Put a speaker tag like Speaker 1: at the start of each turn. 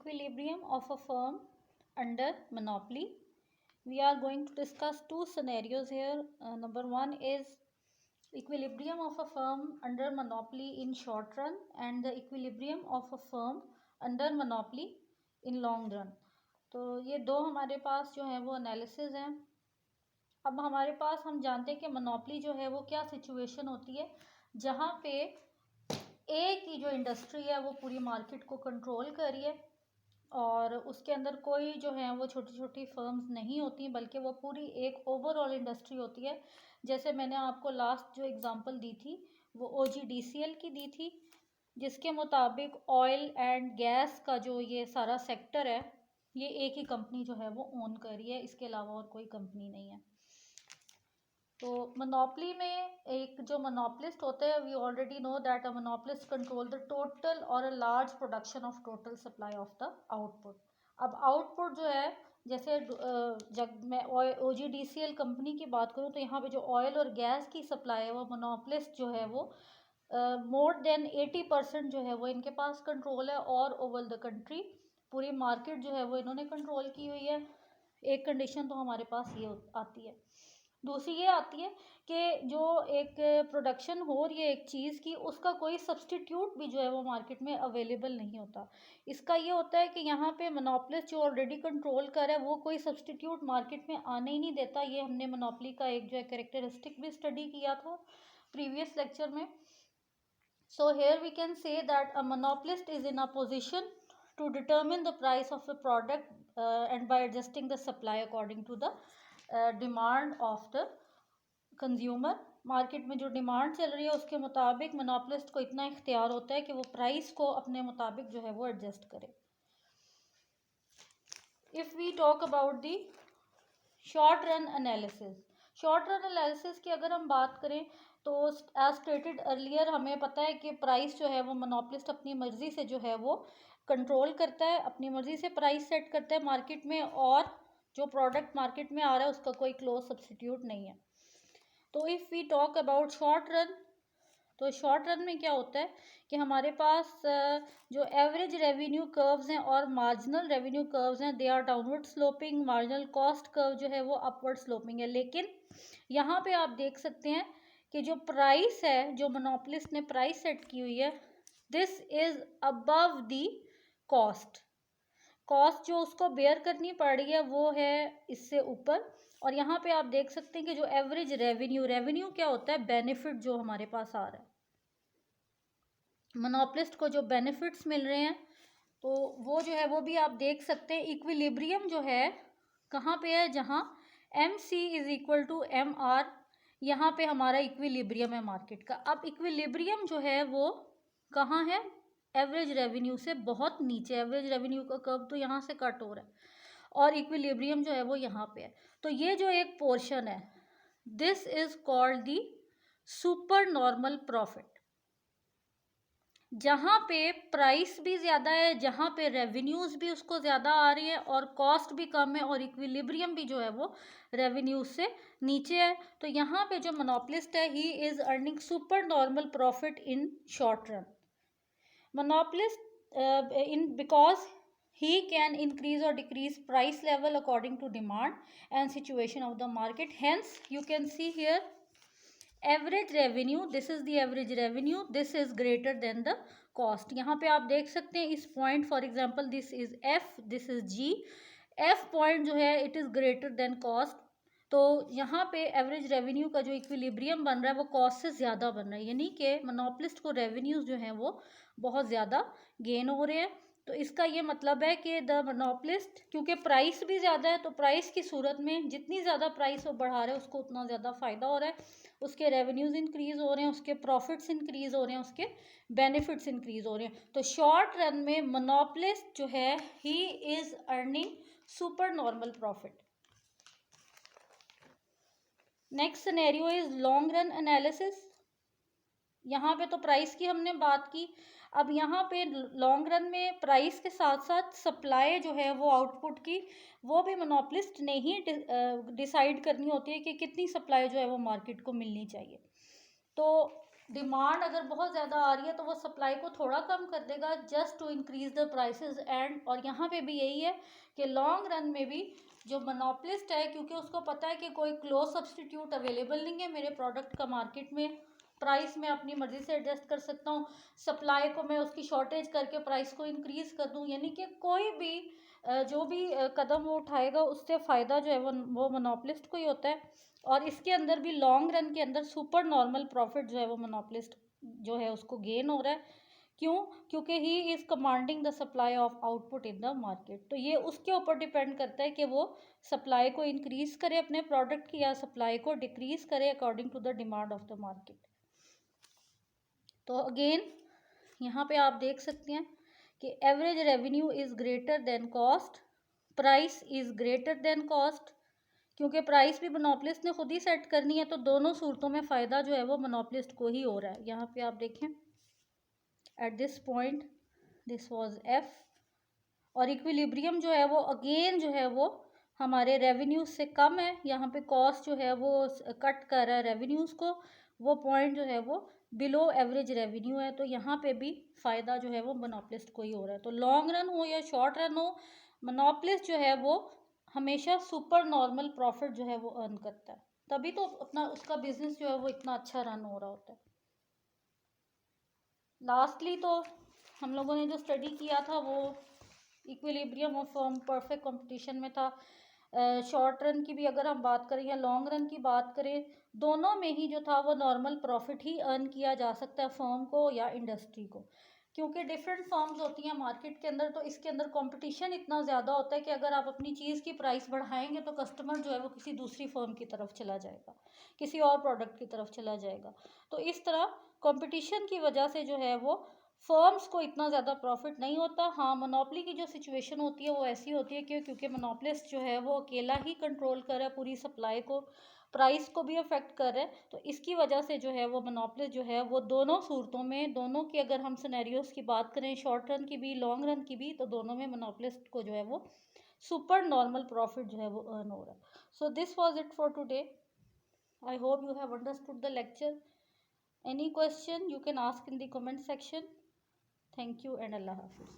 Speaker 1: equilibrium of a firm under monopoly. We are going to discuss two scenarios here. Number one is equilibrium of a firm under monopoly in short run and the equilibrium of a firm under monopoly in long run. तो ये दो हमारे पास जो है वो analysis हैं. अब हमारे पास हम जानते हैं कि मोनोपोली जो है वो क्या सिचुएशन होती है जहाँ पे एक ही जो इंडस्ट्री है वो पूरी मार्केट को कंट्रोल कर रही है और उसके अंदर कोई जो है वो छोटी छोटी फर्म्स नहीं होती बल्कि वो पूरी एक ओवरऑल इंडस्ट्री होती है. जैसे मैंने आपको लास्ट जो एग्जांपल दी थी वो OGDCL की दी थी, जिसके मुताबिक ऑयल एंड गैस का जो ये सारा सेक्टर है ये एक ही कंपनी जो है वो ओन कर रही है, इसके अलावा और कोई कंपनी नहीं है. तो मोनोपोली में एक जो मोनोपोलिस्ट होता है, we already know that a monopolist control the total और a large production of total supply of the output. अब आउटपुट जो है, जैसे जब मैं OGDCL कंपनी की बात करूँ तो यहाँ पे जो ऑयल और गैस की सप्लाई है वो मोनोपोलिस्ट जो है वो मोर देन 80% जो है वो इनके पास कंट्रोल है और ओवर द कंट्री पूरी मार्केट जो है वो इन्होंने कंट्रोल की हुई है. एक कंडीशन तो हमारे पास ये आती है. दूसरी ये आती है कि जो एक प्रोडक्शन हो रही है एक चीज़ की, उसका कोई सब्सटीट्यूट भी जो है वो मार्केट में अवेलेबल नहीं होता. इसका ये होता है कि यहाँ पे मोनोपोलिस्ट जो ऑलरेडी कंट्रोल कर है वो कोई सब्सटीट्यूट मार्केट में आने ही नहीं देता. ये हमने मोनोपोली का एक जो है कैरेक्टरिस्टिक भी स्टडी किया था प्रीवियस लेक्चर में. So here we can say that a monopolist is in a position to determine the price of a product and by adjusting the supply according to the demand of the consumer. Market में जो demand चल रही है उसके मुताबिक monopolist को इतना इख्तियार होता है कि वो प्राइस को अपने मुताबिक जो है वो एडजस्ट करे. If we talk about the short run analysis, short run analysis की अगर हम बात करें तो एज स्टेटेड अर्लियर हमें पता है कि प्राइस जो है वो मोनोपोलिस्ट अपनी मर्ज़ी से जो है वो कंट्रोल करता है, अपनी मर्ज़ी से प्राइस सेट करता है मार्केट में, और जो प्रोडक्ट मार्केट में आ रहा है उसका कोई क्लोज सब्सटीट्यूट नहीं है. तो if we talk about short run, तो शॉर्ट रन में क्या होता है कि हमारे पास जो एवरेज रेवेन्यू कर्व्स हैं और मार्जिनल रेवेन्यू कर्व्स हैं, they are downward sloping. Marginal cost curve जो है वो अपवर्ड स्लोपिंग है. लेकिन यहाँ पे आप देख सकते हैं कि जो प्राइस है, जो मोनोपोलिस्ट ने प्राइस सेट की हुई है, this is above the cost. Cost जो उसको बेयर करनी पड़ रही है वो है इससे ऊपर. और यहाँ पे आप देख सकते हैं कि जो एवरेज रेवेन्यू, रेवेन्यू क्या होता है, बेनिफिट जो हमारे पास आ रहा है, मोनोपोलिस्ट को जो बेनिफिट्स मिल रहे हैं तो वो जो है वो भी आप देख सकते हैं. इक्विलिब्रियम जो है कहाँ पे है, जहाँ MC is equal to MR, यहाँ पे हमारा इक्विलिब्रियम है मार्केट का. अब इक्विलिब्रियम जो है वो कहाँ है, एवरेज रेवेन्यू से बहुत नीचे. एवरेज रेवेन्यू का कर्व तो यहाँ से कट हो रहा है और इक्विलिब्रियम जो है वो यहाँ पे है. तो ये जो एक पोर्शन है, this is called the super normal profit. जहाँ पे प्राइस भी ज़्यादा है, जहाँ पे रेवेन्यूज़ भी उसको ज़्यादा आ रही है और कॉस्ट भी कम है और इक्विलिब्रियम भी जो है वो रेवेन्यूज से नीचे है, तो यहाँ पे जो मोनोपोलिस्ट है he is earning super normal profit in short run. Monopolist in because he can increase or decrease price level according to demand and situation of the market. Hence you can see here average revenue, this is the average revenue, this is greater than the cost. यहाँ पे आप देख सकते हैं इस point, for example this is F, this is G. F point जो है it is greater than cost. तो यहाँ पे एवरेज रेवेन्यू का जो इक्विलिब्रियम बन रहा है वो कॉस्ट से ज़्यादा बन रहा है, यानी कि मोनोपोलिस्ट को रेवेन्यूज़ जो हैं वो बहुत ज़्यादा गेन हो रहे हैं. तो इसका ये मतलब है कि द मोनोपोलिस्ट, क्योंकि प्राइस भी ज़्यादा है तो प्राइस की सूरत में जितनी ज़्यादा प्राइस वो बढ़ा रहे हैं उसको उतना ज़्यादा फ़ायदा हो रहा है, उसके रेवेन्यूज़ इंक्रीज़ हो रहे हैं, उसके प्रॉफिट्स इंक्रीज़ हो रहे हैं, उसके बेनिफिट्स इंक्रीज़ हो रहे हैं. तो शॉर्ट रन में मोनोपोलिस्ट जो है he is earning super normal profit. Next scenario is long run analysis. यहाँ पे तो प्राइस की हमने बात की. अब यहाँ पे लॉन्ग रन में प्राइस के साथ साथ सप्लाई जो है वो आउटपुट की, वो भी मोनोपोलिस्ट ने ही डिसाइड करनी होती है कि कितनी सप्लाई जो है वो मार्केट को मिलनी चाहिए. तो डिमांड अगर बहुत ज़्यादा आ रही है तो वो सप्लाई को थोड़ा कम कर देगा just to increase the prices and, और यहाँ पे भी यही है कि लॉन्ग रन में भी जो मोनोपलिस्ट है, क्योंकि उसको पता है कि कोई क्लोज सब्सटीट्यूट अवेलेबल नहीं है मेरे प्रोडक्ट का मार्केट में, प्राइस मैं अपनी मर्ज़ी से एडजस्ट कर सकता हूँ, सप्लाई को मैं उसकी शॉर्टेज करके प्राइस को इंक्रीज़ कर दूँ, यानी कि कोई भी जो भी कदम वो उठाएगा उससे फ़ायदा जो है वो मोनोपलिस्ट को ही होता है। और इसके अंदर भी लॉन्ग रन के अंदर सुपर नॉर्मल प्रॉफिट जो है वो मोनोपलिस्ट जो है उसको गेन हो रहा है। क्यों? क्योंकि he is commanding the supply of output in the market. तो ये उसके ऊपर डिपेंड करता है कि वो सप्लाई को इंक्रीज़ करे अपने प्रोडक्ट की या सप्लाई को डिक्रीज़ करे according to the demand of the market. तो अगेन यहाँ पे आप देख सकते हैं कि average revenue is greater than cost, price is greater than cost, क्योंकि प्राइस भी मोनोपलिस्ट ने खुद ही सेट करनी है, तो दोनों सूरतों में फ़ायदा जो है वो मोनोपलिस्ट को ही हो रहा है। यहाँ पे आप देखें at this point this was F, और इक्विलिब्रियम जो है वो अगेन जो है वो हमारे रेवेन्यूज से कम है, यहाँ पे कॉस्ट जो है वो कट कर रहा है रेवेन्यूज़ को, वो पॉइंट जो है वो बिलो एवरेज रेवेन्यू है, तो यहाँ पे भी फ़ायदा जो है वो मोनोपलिस्ट को ही हो रहा है। तो लॉन्ग रन हो या शॉर्ट रन हो, मोनोपलिस्ट जो है वो हमेशा सुपर नॉर्मल प्रॉफिट जो है वो अर्न करता है, तभी तो अपना उसका बिजनेस जो है वो इतना अच्छा रन हो रहा होता है। लास्टली तो हम लोगों ने जो स्टडी किया था वो equilibrium of firm perfect competition में था। शॉर्ट रन की भी अगर हम बात करें या लॉन्ग रन की बात करें, दोनों में ही जो था वो नॉर्मल प्रॉफिट ही अर्न किया जा सकता है फर्म को या इंडस्ट्री को, क्योंकि डिफरेंट फर्म्स होती हैं मार्केट के अंदर, तो इसके अंदर कंपटीशन इतना ज़्यादा होता है कि अगर आप अपनी चीज़ की प्राइस बढ़ाएंगे तो कस्टमर जो है वो किसी दूसरी फर्म की तरफ चला जाएगा, किसी और प्रोडक्ट की तरफ चला जाएगा। तो इस तरह कंपटीशन की वजह से जो है वो फर्म्स को इतना ज़्यादा प्रॉफिट नहीं होता। हाँ, मोनोपली की जो सिचुएशन होती है वो ऐसी होती है कि क्योंकि मोनोपलिस्ट जो है वो अकेला ही कंट्रोल कर रहा है पूरी सप्लाई को, प्राइस को भी अफेक्ट कर रहा है, तो इसकी वजह से जो है वो मोनोपलिस्ट जो है वो दोनों सूरतों में, दोनों की अगर हम सिनेरियोस की बात करें, शॉर्ट रन की भी लॉन्ग रन की भी, तो दोनों में मोनोपलिस्ट को जो है वो सुपर नॉर्मल प्रॉफिट जो है वो अर्न हो रहा है। So this was it for today. I hope you have understood the lecture. Any question you can ask in the comment section. Thank you and Allah Hafiz.